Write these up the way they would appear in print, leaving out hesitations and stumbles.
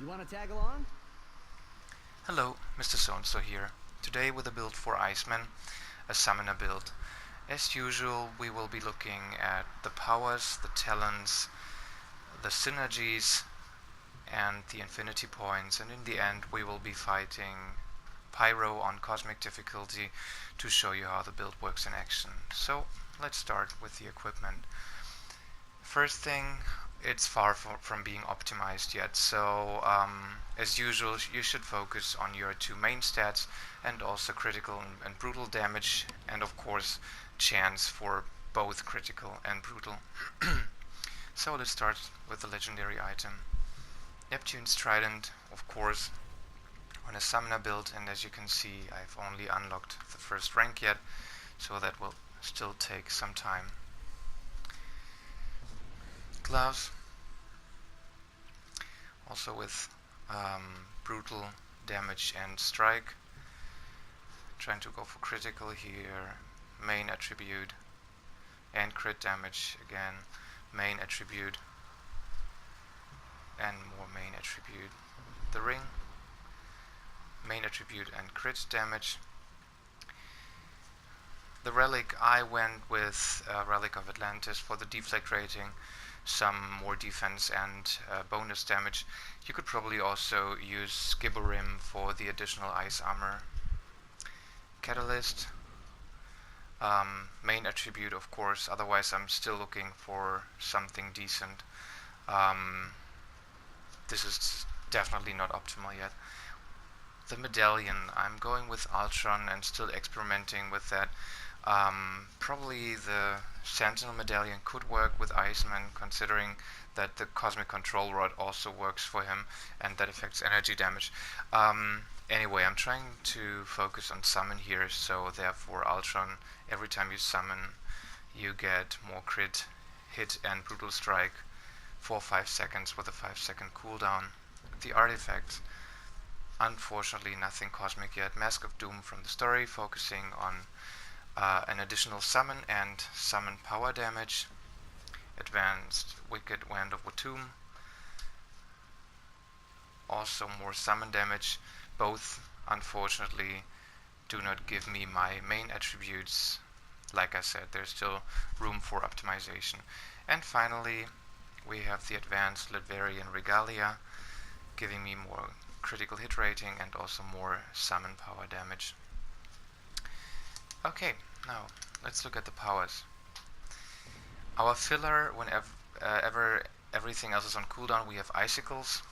You want to tag along? Hello, Mr. So-and-so here. Today with a build for Iceman, a summoner build. As usual, we will be looking at the powers, the talents, the synergies, and the infinity points, and in the end we will be fighting Pyro on cosmic difficulty to show you how the build works in action. So let's start with the equipment. First thing, it's far from being optimized yet, so as usual you should focus on your two main stats and also critical and brutal damage, and of course chance for both critical and brutal. So let's start with the legendary item. Neptune's Trident, of course, on a summoner build, and as you can see I've only unlocked the first rank yet, so that will still take some time. Gloves, also with brutal damage and strike. Trying to go for critical here, main attribute, and crit damage again, main attribute, and more main attribute. The ring, main attribute and crit damage. The relic, I went with Relic of Atlantis for the deflect rating, some more defense and bonus damage. You could probably also use Skibberrim for the additional ice armor. Catalyst, main attribute of course, otherwise I'm still looking for something decent. This is definitely not optimal yet. The medallion, I'm going with Ultron and still experimenting with that. Probably the Sentinel medallion could work with Iceman, considering that the Cosmic Control Rod also works for him and that affects energy damage. Anyway, I'm trying to focus on summon here, so therefore Ultron, every time you summon you get more crit, hit and brutal strike for 5 seconds with a 5-second cooldown. The artifacts, unfortunately nothing cosmic yet. Mask of Doom from the story, focusing on an additional summon and summon power damage. Advanced Wicked Wand of Watum, also more summon damage. Both unfortunately do not give me my main attributes. Like I said, there's still room for optimization. And finally we have the advanced Latverian Regalia, giving me more critical hit rating and also more summon power damage. Okay, now let's look at the powers. Our filler, whenever everything else is on cooldown, we have Icicles,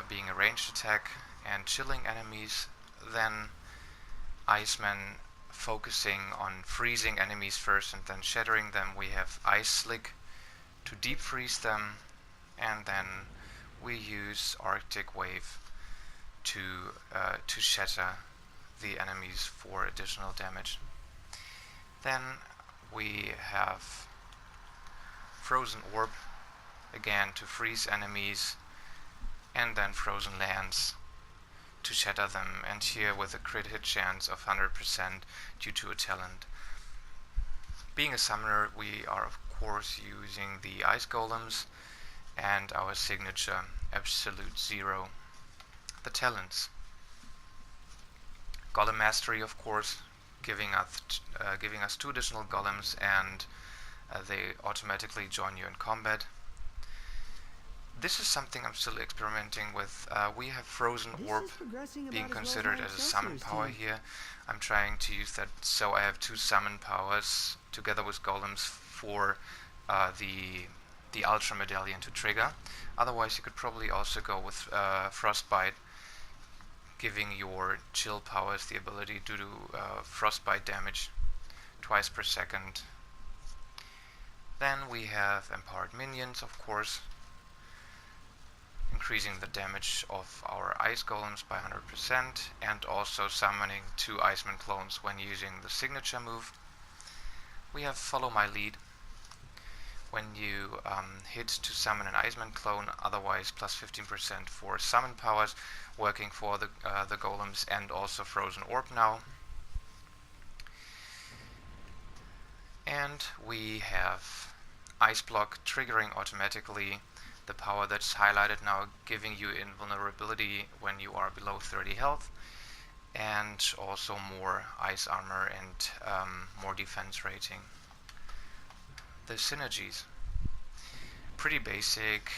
being a ranged attack and chilling enemies. Then Iceman, focusing on freezing enemies first and then shattering them. We have Ice Slick to deep freeze them, and then we use Arctic Wave to shatter the enemies for additional damage. Then we have Frozen Orb, again to freeze enemies, and then Frozen Lands to shatter them, and here with a crit hit chance of 100% due to a talent. Being a summoner, we are of course using the Ice Golems and our signature Absolute Zero. The talents, Golem Mastery of course, giving us 2 additional golems, and they automatically join you in combat. This is something I'm still experimenting with. We have Frozen Orb being considered as a summon power here. I'm trying to use that, so I have 2 summon powers together with golems for the Ultra Medallion to trigger. Otherwise you could probably also go with Frostbite, giving your chill powers the ability to do frostbite damage twice per second. Then we have Empowered Minions, of course, increasing the damage of our Ice Golems by 100%, and also summoning 2 Iceman clones when using the signature move. We have Follow My Lead, when you hit to summon an Iceman clone, otherwise plus 15% for summon powers, working for the golems and also Frozen Orb now. And we have Ice Block, triggering automatically the power that's highlighted now, giving you invulnerability when you are below 30 health, and also more ice armor and more defense rating. The synergies, pretty basic.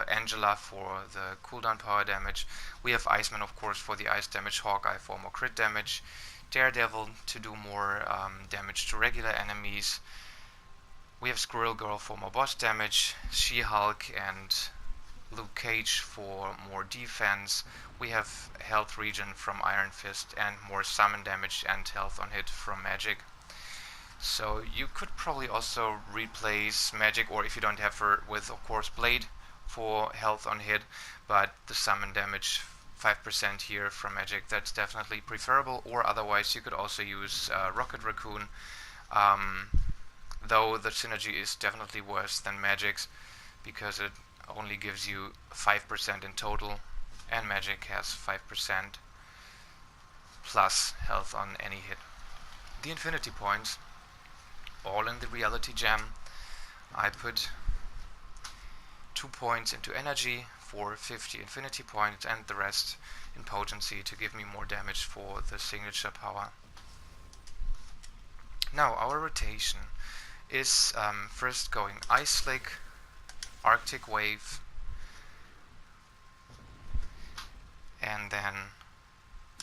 Angela for the cooldown power damage. We have Iceman, of course, for the ice damage, Hawkeye for more crit damage, Daredevil to do more damage to regular enemies. We have Squirrel Girl for more boss damage, She-Hulk and Luke Cage for more defense. We have health regen from Iron Fist and more summon damage and health on hit from Magic. So you could probably also replace Magic, or if you don't have her, with of course Blade for health on hit, but the summon damage 5% here from Magic, that's definitely preferable. Or otherwise you could also use Rocket Raccoon, though the synergy is definitely worse than Magic's because it only gives you 5% in total, and Magic has 5% plus health on any hit. The Infinity Points, all in the Reality Gem. I put 2 points into energy for 50 Infinity Points and the rest in potency to give me more damage for the signature power. Now our rotation is first going Ice Slick, Arctic Wave, and then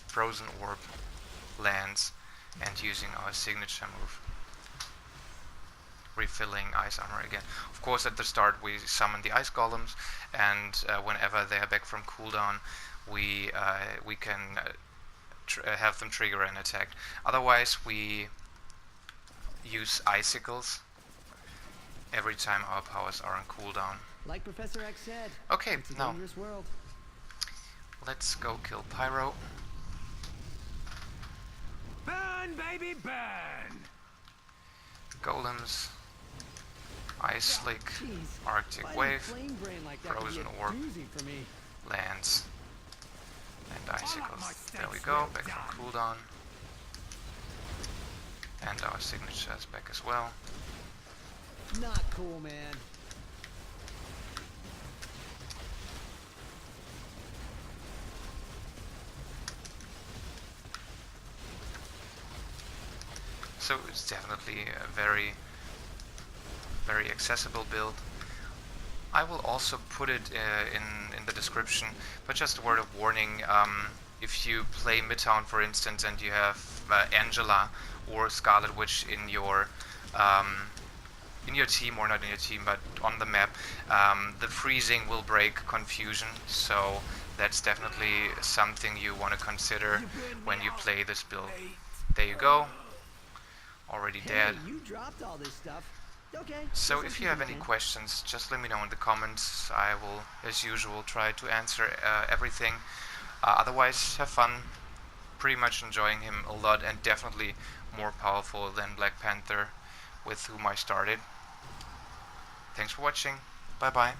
Frozen Orb, Lance, and using our signature move, refilling ice armor again. Of course, at the start we summon the ice golems, and whenever they are back from cooldown, we can have them trigger an attack. Otherwise, we use icicles every time our powers are on cooldown. Like Professor X said, okay, it's a now dangerous world. let's go kill Pyro. Burn, baby, burn! Golems, Ice Slick, Jeez, Arctic fighting Wave, flame brain like that could be Frozen a Orb, doozy for me. Lance, and Icicles. my There we steaks go, well back done. from cooldown. And our signature is back as well. Not cool, man. So it's definitely a very accessible build. I will also put it in the description, but just a word of warning, if you play Midtown for instance and you have Angela or Scarlet Witch in your team, or not in your team but on the map, the freezing will break Confusion, so that's definitely something you want to consider when you play this build. There you go. Already dead. Hey, you dropped all this stuff. Okay. So guess if I'll you have keep it any then. questions, just let me know in the comments. I will, as usual, try to answer everything. Otherwise, have fun. Pretty much enjoying him a lot, and definitely more powerful than Black Panther, with whom I started. Thanks for watching. Bye bye.